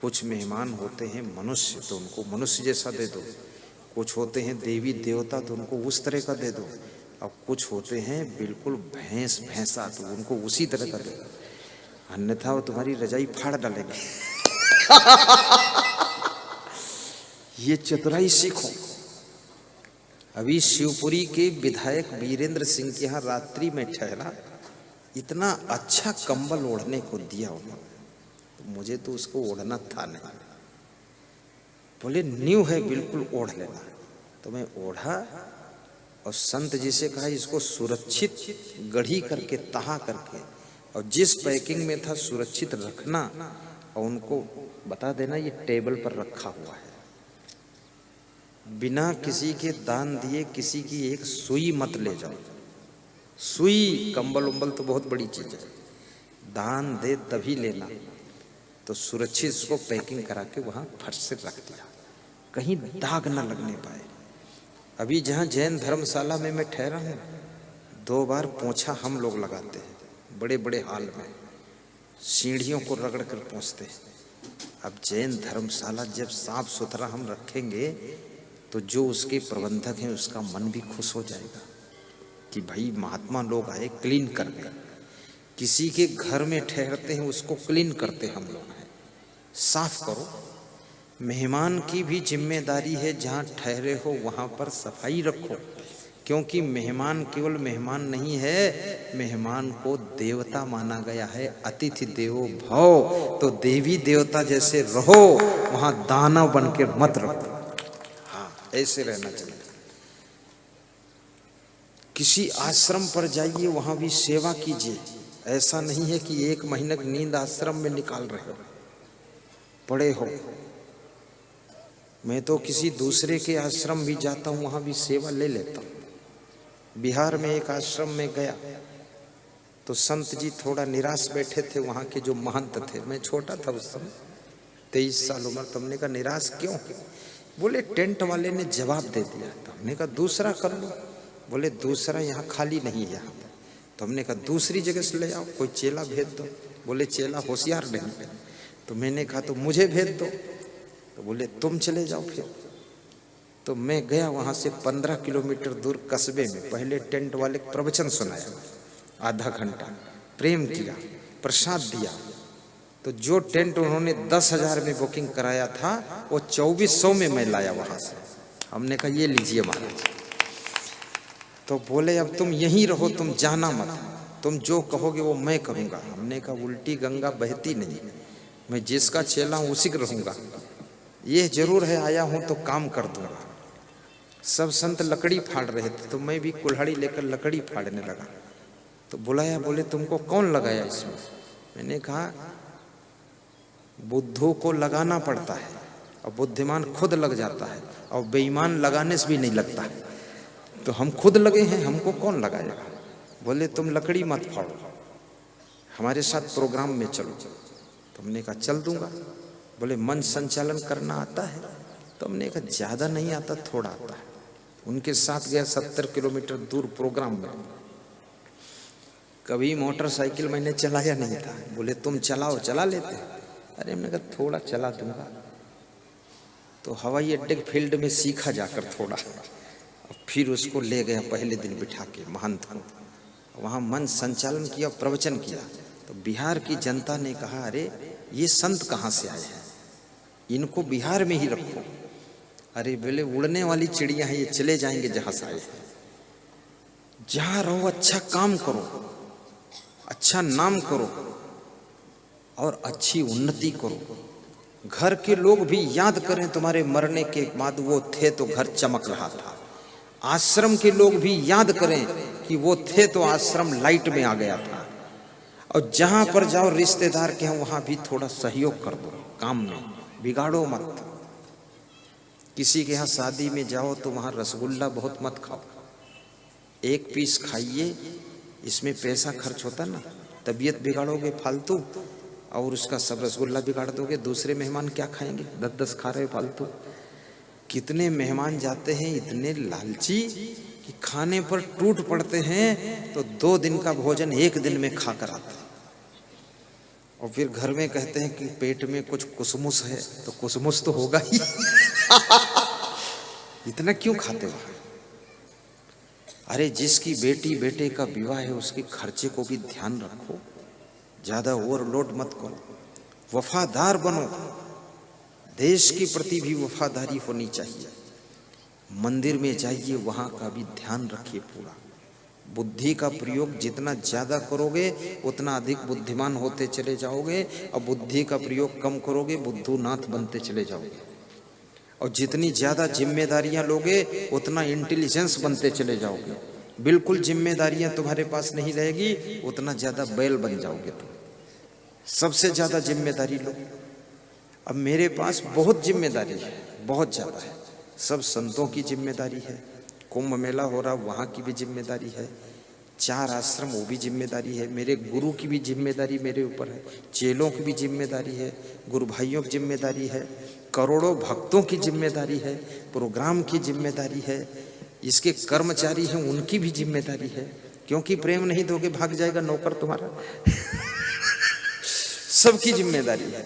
कुछ मेहमान होते हैं मनुष्य तो उनको मनुष्य जैसा दे दो, कुछ होते हैं देवी देवता तो उनको उस तरह का दे दो, अब कुछ होते हैं बिल्कुल भैंस भैंसा तो उनको उसी तरह का दे दो, अन्यथा वो तुम्हारी रजाई फाड़ डालेंगे। ये चतुराई सीखो। अभी शिवपुरी के विधायक वीरेंद्र सिंह के यहाँ रात्रि में ठहरा, इतना अच्छा कंबल ओढ़ने को दिया उन्होंने, तो मुझे तो उसको ओढ़ना था नहीं। बोले न्यू है बिल्कुल ओढ़ लेना, तो मैं ओढ़ा और संत जी से कहा इसको सुरक्षित गढ़ी करके तहा करके और जिस पैकिंग में था सुरक्षित रखना और उनको बता देना ये टेबल पर रखा हुआ है, बिना किसी के दान दिए किसी की एक सुई मत ले जाओ। सुई कंबल उम्बल तो बहुत बड़ी चीज है, दान दे तभी लेना। तो सुरक्षित उसको पैकिंग करा के वहां फर्श से रख दिया, कहीं दाग न लगने पाए। अभी जहां जैन धर्मशाला में मैं ठहरा हूं, 2 बार पोंछा हम लोग लगाते हैं बड़े बड़े हाल में, सीढ़ियों को रगड़ कर पोंछते हैं। अब जैन धर्मशाला जब साफ सुथरा हम रखेंगे तो जो उसके प्रबंधक हैं उसका मन भी खुश हो जाएगा कि भाई महात्मा लोग आए क्लीन करने। किसी के घर में ठहरते हैं उसको क्लीन करते हम लोग हैं, साफ करो। मेहमान की भी जिम्मेदारी है, जहाँ ठहरे हो वहाँ पर सफाई रखो, क्योंकि मेहमान केवल मेहमान नहीं है, मेहमान को देवता माना गया है। अतिथि देवो भव, तो देवी देवता जैसे रहो, वहाँ दानव बन के मत रहो। हाँ, ऐसे रहना चाहिए। किसी आश्रम पर जाइए, वहाँ भी सेवा कीजिए। ऐसा नहीं है कि 1 महीने की नींद आश्रम में निकाल रहे हो, पड़े हो। मैं तो किसी दूसरे के आश्रम भी जाता हूँ, वहाँ भी सेवा ले लेता हूँ। बिहार में एक आश्रम में गया तो संत जी थोड़ा निराश बैठे थे, वहाँ के जो महंत थे। मैं छोटा था उस समय, 23 साल उम्र। तुमने कहा निराश क्यों? बोले टेंट वाले ने जवाब दे दिया। तो हमने कहा दूसरा कर लो। बोले दूसरा यहाँ खाली नहीं है यहाँ। तो हमने कहा दूसरी जगह से ले आओ, कोई चेला भेज दो। बोले चेला होशियार नहीं है। तो मैंने कहा तो मुझे भेज दो। तो बोले तुम चले जाओ फिर। तो मैं गया वहां से 15 किलोमीटर दूर कस्बे में। पहले टेंट वाले प्रवचन सुनाया, आधा घंटा प्रेम किया, प्रसाद दिया। तो जो टेंट उन्होंने 10,000 में बुकिंग कराया था, वो 2400 में मैं लाया वहां से। हमने कहा ये लीजिए महाराज। तो बोले अब तुम यहीं रहो, तुम जाना मत, तुम जो कहोगे वो मैं करूंगा। हमने कहा उल्टी गंगा बहती नहीं, मैं जिसका चेला हूं उसी का रहूंगा। ये जरूर है आया हूं तो काम कर दूंगा। सब संत लकड़ी फाड़ रहे थे, तो मैं भी कुल्हाड़ी लेकर लकड़ी फाड़ने लगा। तो बुलाया, बोले तुमको कौन लगाया इसमें? मैंने कहा बुद्धू को लगाना पड़ता है और बुद्धिमान खुद लग जाता है, और बेईमान लगाने से भी नहीं लगता। तो हम खुद लगे हैं, हमको कौन लगाएगा? बोले तुम लकड़ी मत फाड़ो, हमारे साथ प्रोग्राम में चलो। तो हमने कहा चल दूंगा। बोले मंच संचालन करना आता है? तो हमने कहा ज्यादा नहीं आता, थोड़ा आता है। उनके साथ गया 70 किलोमीटर दूर प्रोग्राम में। कभी मोटरसाइकिल मैंने चलाया नहीं था। बोले तुम चलाओ, चला लेते। अरे हमने कहा थोड़ा चला दूंगा। तो हवाई अड्डे के फील्ड में सीखा जाकर थोड़ा, फिर उसको ले गया पहले दिन बिठा के महंत को, वहाँ मंच संचालन किया, प्रवचन किया। तो बिहार की जनता ने कहा अरे ये संत कहाँ से आए हैं, इनको बिहार में ही रखो। अरे बोले उड़ने वाली चिड़िया है, ये चले जाएंगे जहां से आए हैं। जहां रहो अच्छा काम करो, अच्छा नाम करो और अच्छी उन्नति करो। घर के लोग भी याद करें तुम्हारे मरने के बाद वो थे तो घर चमक रहा था। आश्रम के लोग भी याद करें कि वो थे तो आश्रम लाइट में आ गया था। और जहां पर जाओ रिश्तेदार के हैं, वहां भी थोड़ा सहयोग कर दो, काम में बिगाड़ो मत। किसी के यहाँ शादी में जाओ तो वहां रसगुल्ला बहुत मत खाओ, 1 पीस खाइए, इसमें पैसा खर्च होता ना, तबीयत बिगाड़ोगे फालतू, और उसका सब रसगुल्ला बिगाड़ दोगे। दूसरे मेहमान क्या खाएंगे? 10-10 खा रहे फालतू। कितने मेहमान जाते हैं इतने लालची कि खाने पर टूट पड़ते हैं, तो 2 दिन का भोजन 1 दिन में खा कर आते हैं। और फिर घर में कहते हैं कि पेट में कुछ कुसमुस है, तो कुसमुस तो होगा ही। इतना क्यों खाते हो? अरे जिसकी बेटी बेटे का विवाह है उसके खर्चे को भी ध्यान रखो, ज्यादा ओवरलोड मत करो, वफादार बनो, देश के प्रति भी वफादारी होनी चाहिए। मंदिर में जाइए, वहां का भी ध्यान रखिए पूरा। बुद्धि का प्रयोग जितना ज्यादा करोगे उतना अधिक बुद्धिमान होते चले जाओगे, और बुद्धि का प्रयोग कम करोगे बुद्धूनाथ बनते चले जाओगे। और जितनी ज्यादा जिम्मेदारियां लोगे उतना इंटेलिजेंस बनते चले जाओगे। बिल्कुल जिम्मेदारियां तुम्हारे पास नहीं रहेगी उतना ज्यादा बैल बन जाओगे तुम। सबसे ज्यादा जिम्मेदारी लो। अब मेरे पास बहुत जिम्मेदारी है, बहुत ज्यादा है। सब संतों की जिम्मेदारी है, कुंभ मेला हो रहा वहाँ की भी जिम्मेदारी है, 4 आश्रम वो भी जिम्मेदारी है, मेरे गुरु की भी जिम्मेदारी मेरे ऊपर है, चेलों की भी जिम्मेदारी है, गुरु भाइयों की जिम्मेदारी है, करोड़ों भक्तों की जिम्मेदारी है, प्रोग्राम की जिम्मेदारी है, इसके कर्मचारी हैं उनकी भी जिम्मेदारी है। क्योंकि प्रेम नहीं दोगे भाग जाएगा नौकर तुम्हारा। सबकी जिम्मेदारी है।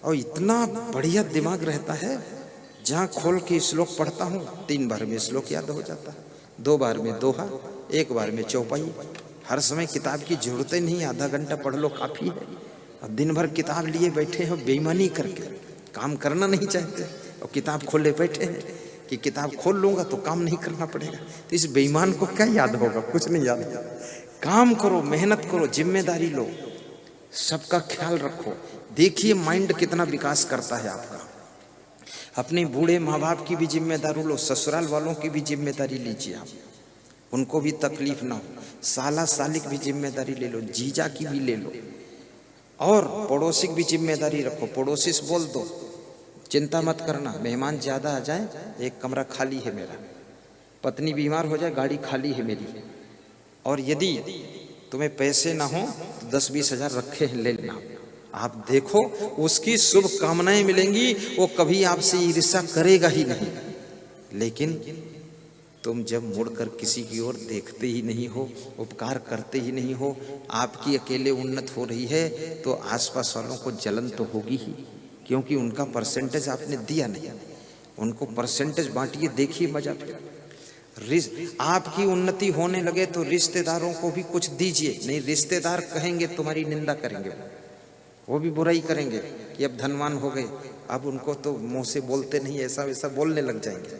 और इतना बढ़िया दिमाग रहता है, जहाँ खोल के श्लोक पढ़ता हूँ 3 बार में श्लोक याद हो जाता है, 2 बार में दोहा, 1 बार में चौपाई। हर समय किताब की जरूरत ही नहीं, आधा घंटा पढ़ लो काफी है। अब दिन भर किताब लिए बैठे हो बेईमानी करके, काम करना नहीं चाहते और किताब खोले बैठे हैं कि किताब खोल लूंगा तो काम नहीं करना पड़ेगा। तो इस बेईमान को क्या याद होगा? कुछ नहीं याद होगा। काम करो, मेहनत करो, जिम्मेदारी लो, सबका ख्याल रखो। देखिए माइंड कितना विकास करता है आपका। अपने बूढ़े माँ बाप की भी जिम्मेदारी लो, ससुराल वालों की भी जिम्मेदारी लीजिए आप, उनको भी तकलीफ ना हो। साला साली की भी जिम्मेदारी ले लो, जीजा की भी ले लो, और पड़ोसी की भी जिम्मेदारी रखो। पड़ोसी से बोल दो चिंता मत करना, मेहमान ज्यादा आ जाए, एक कमरा खाली है मेरा, पत्नी बीमार हो जाए गाड़ी खाली है मेरी, और यदि तुम्हें पैसे ना हो तो 10-20 हजार रखे हैं, ले लेना। आप देखो उसकी शुभ कामनाएं मिलेंगी, वो कभी आपसे ईर्ष्या करेगा ही नहीं। लेकिन तुम जब मुड़कर किसी की ओर देखते ही नहीं हो, उपकार करते ही नहीं हो, आपकी अकेले उन्नत हो रही है, तो आसपास वालों को जलन तो होगी ही, क्योंकि उनका परसेंटेज आपने दिया नहीं। उनको परसेंटेज बांटिए, देखिए मजा। आपकी उन्नति होने लगे तो रिश्तेदारों को भी कुछ दीजिए। नहीं, रिश्तेदार कहेंगे तुम्हारी निंदा करेंगे, वो भी बुराई करेंगे कि अब धनवान हो गए, अब उनको तो मुंह से बोलते नहीं, ऐसा वैसा बोलने लग जाएंगे।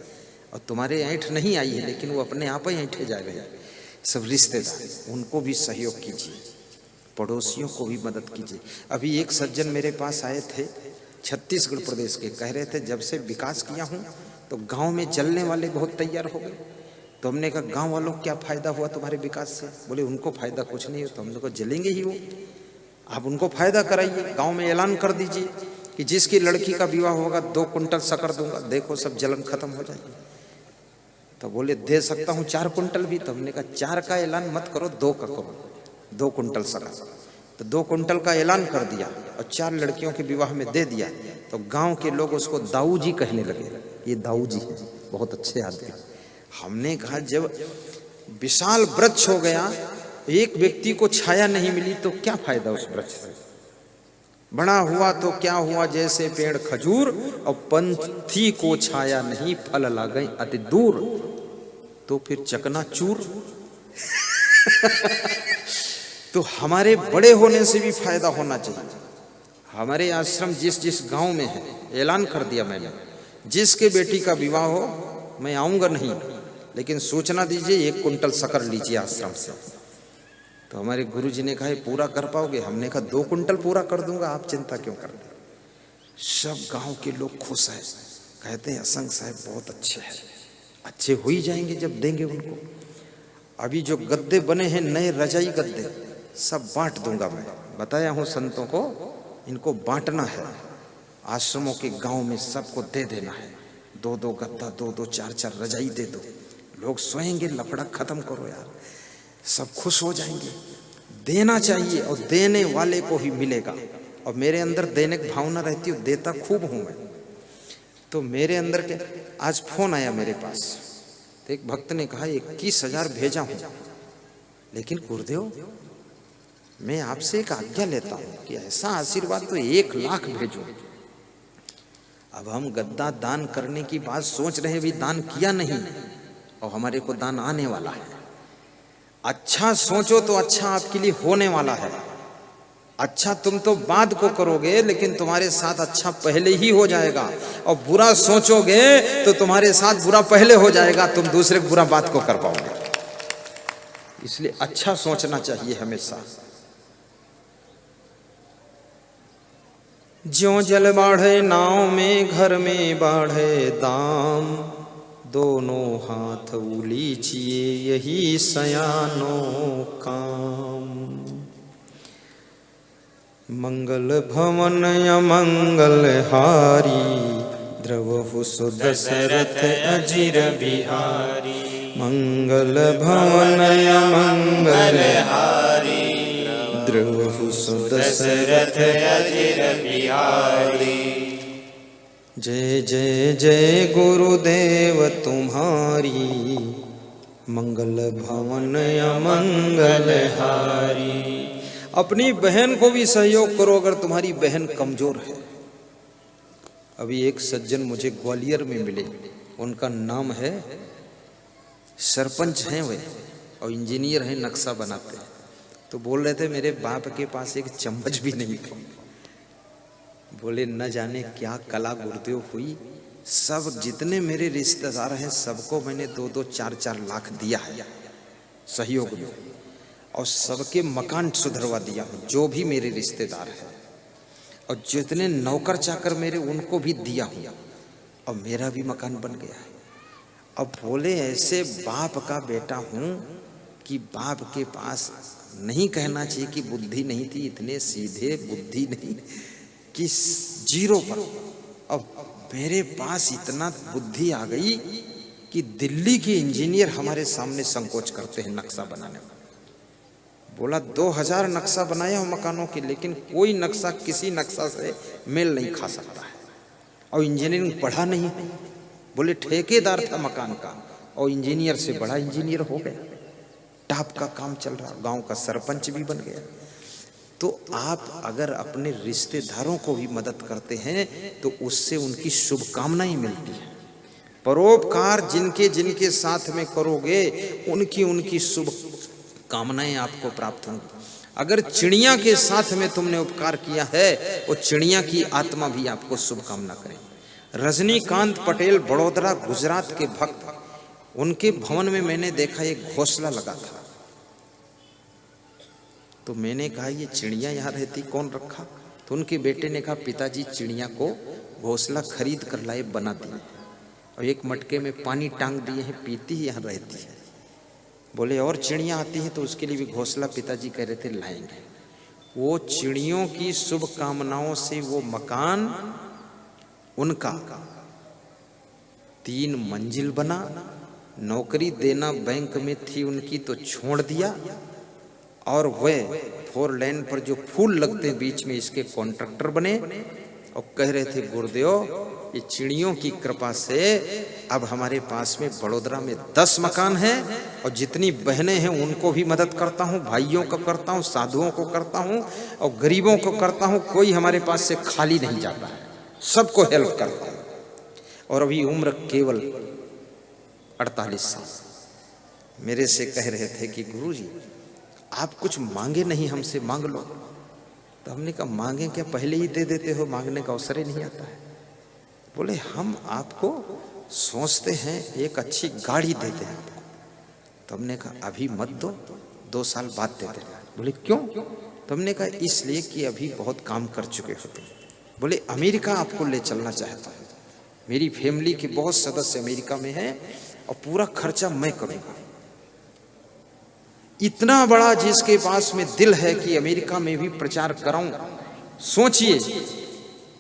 और तुम्हारे ऐंठ नहीं आई है, लेकिन वो अपने आप ही ऐंठे जा गए। सब रिश्तेदार, उनको भी सहयोग कीजिए, पड़ोसियों को भी मदद कीजिए। अभी एक सज्जन मेरे पास आए थे छत्तीसगढ़ प्रदेश के, कह रहे थे जब से विकास किया हूँ तो गाँव में जलने वाले बहुत तैयार हो गए। तो हमने कहा गाँव वालों को क्या फायदा हुआ तुम्हारे विकास से? बोले उनको फायदा कुछ नहीं हो, तो हम लोग जलेंगे ही वो। आप उनको फायदा कराइए, गांव में ऐलान कर दीजिए कि जिसकी लड़की का विवाह होगा 2 कुंटल शक्कर दूंगा, देखो सब जलन खत्म हो जाएगी। तो बोले दे सकता हूँ 4 कुंटल भी। तो हमने कहा 4 का ऐलान मत करो, 2 का करो, 2 कुंटल शक्कर। तो 2 कुंटल का ऐलान कर दिया और 4 लड़कियों के विवाह में दे दिया। तो गाँव के लोग उसको दाऊ जी कहने लगे, ये दाऊ जी है, बहुत अच्छे आदमी। हमने कहा जब विशाल वृक्ष हो गया, एक व्यक्ति को छाया नहीं मिली तो क्या फायदा उस वृक्ष से? बड़ा हुआ तो क्या हुआ जैसे पेड़ खजूर, और पंथी को छाया नहीं, फल ला गए अति दूर, तो फिर चकनाचूर। तो हमारे बड़े होने से भी फायदा होना चाहिए। हमारे आश्रम जिस गांव में है, ऐलान कर दिया मैंने, जिसके बेटी का विवाह हो मैं आऊंगा नहीं, लेकिन सूचना दीजिए, 1 कुंटल शक्कर लीजिए आश्रम से। तो हमारे गुरुजी ने कहा पूरा कर पाओगे? हमने कहा 2 कुंटल पूरा कर दूंगा, आप चिंता क्यों करते? सब गांव के लोग खुश हैं, कहते हैं असंग साहब बहुत अच्छे हैं। अच्छे हो ही जाएंगे जब देंगे उनको। अभी जो गद्दे बने हैं नए रजाई गद्दे, सब बांट दूंगा मैं। बताया हूँ संतों को, इनको बांटना है, आश्रमों के गांव में सबको दे देना है। 2-2 गद्दा, 2-2, 4-4 रजाई दे दो, लोग सोएंगे, लफड़ा खत्म करो यार, सब खुश हो जाएंगे। देना चाहिए और देने वाले को ही मिलेगा। और मेरे अंदर देने की भावना रहती है, देता खूब हूं मैं। तो मेरे अंदर के आज फोन आया मेरे पास, तो एक भक्त ने कहा 21,000 भेजा हूं, लेकिन गुरुदेव मैं आपसे एक आज्ञा लेता हूं कि ऐसा आशीर्वाद तो 1 लाख भेजो। अब हम गद्दा दान करने की बात सोच रहे, भी दान किया नहीं और हमारे को दान आने वाला है। अच्छा सोचो तो अच्छा आपके लिए होने वाला है। अच्छा तुम तो बाद को करोगे, लेकिन तुम्हारे साथ अच्छा पहले ही हो जाएगा, और बुरा सोचोगे तो तुम्हारे साथ बुरा पहले हो जाएगा, तुम दूसरे बुरा बात को कर पाओगे। इसलिए अच्छा सोचना चाहिए हमेशा। ज्यों जल बाढ़े नाव में, घर में बाढ़े दाम, दोनों हाथ उलीचिए यही सयानों काम। मंगल भवन अमंगल हारी, द्रवहु सुदशरथ अजिर बिहारी। मंगल भवन अमंगल हारी, द्रवहु सुदशरथ अजिर बिहारी। जय जय जय गुरुदेव तुम्हारी, मंगल भवन अमंगल हारी। अपनी बहन को भी सहयोग करो अगर तुम्हारी बहन कमजोर है। अभी एक सज्जन मुझे ग्वालियर में मिले, उनका नाम है, सरपंच हैं वे और इंजीनियर हैं, नक्शा बनाते हैं। तो बोल रहे थे मेरे बाप के पास एक चम्मच भी नहीं था। बोले न जाने क्या कला गुरुदेव हुई, सब जितने मेरे रिश्तेदार हैं सबको मैंने 2-2, 4-4 लाख दिया है सहयोग में, और सबके मकान सुधरवा दिया हूँ जो भी मेरे रिश्तेदार हैं, और जितने नौकर चाकर मेरे उनको भी दिया हूँ, और मेरा भी मकान बन गया है। अब बोले ऐसे बाप का बेटा हूँ कि बाप के पास नहीं कहना चाहिए कि बुद्धि नहीं थी, इतने सीधे बुद्धि नहीं कि 0 पर। अब मेरे पास इतना बुद्धि आ गई कि दिल्ली के इंजीनियर हमारे सामने संकोच करते हैं नक्शा बनाने में। बोला 2000 नक्शा बनाया हो मकानों के, लेकिन कोई नक्शा किसी नक्शा से मेल नहीं खा सकता है, और इंजीनियरिंग पढ़ा नहीं। बोले ठेकेदार था मकान का और इंजीनियर से बड़ा इंजीनियर हो गया, टॉप का काम चल रहा, गांव का सरपंच भी बन गया। तो आप अगर अपने रिश्तेदारों को भी मदद करते हैं तो उससे उनकी शुभकामनाएं मिलती है। परोपकार जिनके जिनके साथ में करोगे उनकी शुभ कामनाएं आपको प्राप्त होंगी। अगर चिड़िया के साथ में तुमने उपकार किया है, वो चिड़िया की आत्मा भी आपको शुभकामना करे। रजनीकांत पटेल बड़ौदा गुजरात के भक्त, उनके भवन में मैंने देखा एक घोंसला लगा था। तो मैंने कहा ये चिड़िया यहाँ रहती, कौन रखा? तो उनके बेटे ने कहा पिताजी चिड़िया को घोंसला खरीद कर लाए, बना दिए, और एक मटके में पानी टांग दिए हैं, पीती ही यहाँ रहती है। बोले और चिड़िया आती हैं तो उसके लिए भी घोंसला पिताजी कह रहे थे लाएंगे। वो चिड़ियों की शुभ कामनाओं से वो मकान उनका 3 मंजिल बना। नौकरी देना बैंक में थी उनकी तो छोड़ दिया, और वह 4 लेन पर जो फूल लगते हैं बीच में इसके कॉन्ट्रैक्टर बने, और कह रहे थे गुरुदेव ये चिड़ियों की कृपा से अब हमारे पास में बड़ौदा में 10 मकान हैं, और जितनी बहनें हैं उनको भी मदद करता हूँ, भाइयों को करता हूँ, साधुओं को करता हूँ, और गरीबों को करता हूँ। कोई हमारे पास से खाली नहीं जाता है, सबको हेल्प करता हूँ। और अभी उम्र केवल 48 साल। मेरे से कह रहे थे कि गुरुजी आप कुछ मांगे नहीं, हमसे मांग लो। तो हमने कहा मांगे क्या, पहले ही दे देते हो, मांगने का अवसर ही नहीं आता है। बोले हम आपको सोचते हैं एक अच्छी गाड़ी देते हैं आपको। तो हमने कहा अभी मत दो, 2 साल बाद दे देना। बोले क्यों? तो हमने कहा इसलिए कि अभी बहुत काम कर चुके हो तुम। बोले अमेरिका आपको ले चलना चाहता हूँ, मेरी फैमिली के बहुत सदस्य अमेरिका में हैं और पूरा खर्चा मैं करूँगा। इतना बड़ा जिसके पास में दिल है कि अमेरिका में भी प्रचार कराऊं। सोचिए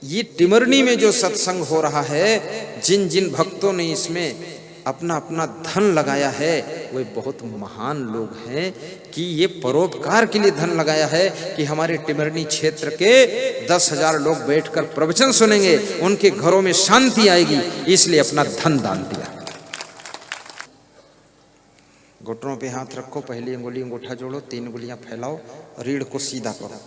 ये टिमरनी में जो सत्संग हो रहा है, जिन जिन भक्तों ने इसमें अपना अपना धन लगाया है वे बहुत महान लोग हैं कि ये परोपकार के लिए धन लगाया है कि हमारे टिमरनी क्षेत्र के 10,000 लोग बैठकर प्रवचन सुनेंगे, उनके घरों में शांति आएगी, इसलिए अपना धन दान दिया। घुटनों पे हाथ रखो, पहली अंगुली अंगूठा जोड़ो, 3 अंगुलियां फैलाओ, रीढ़ को सीधा करो।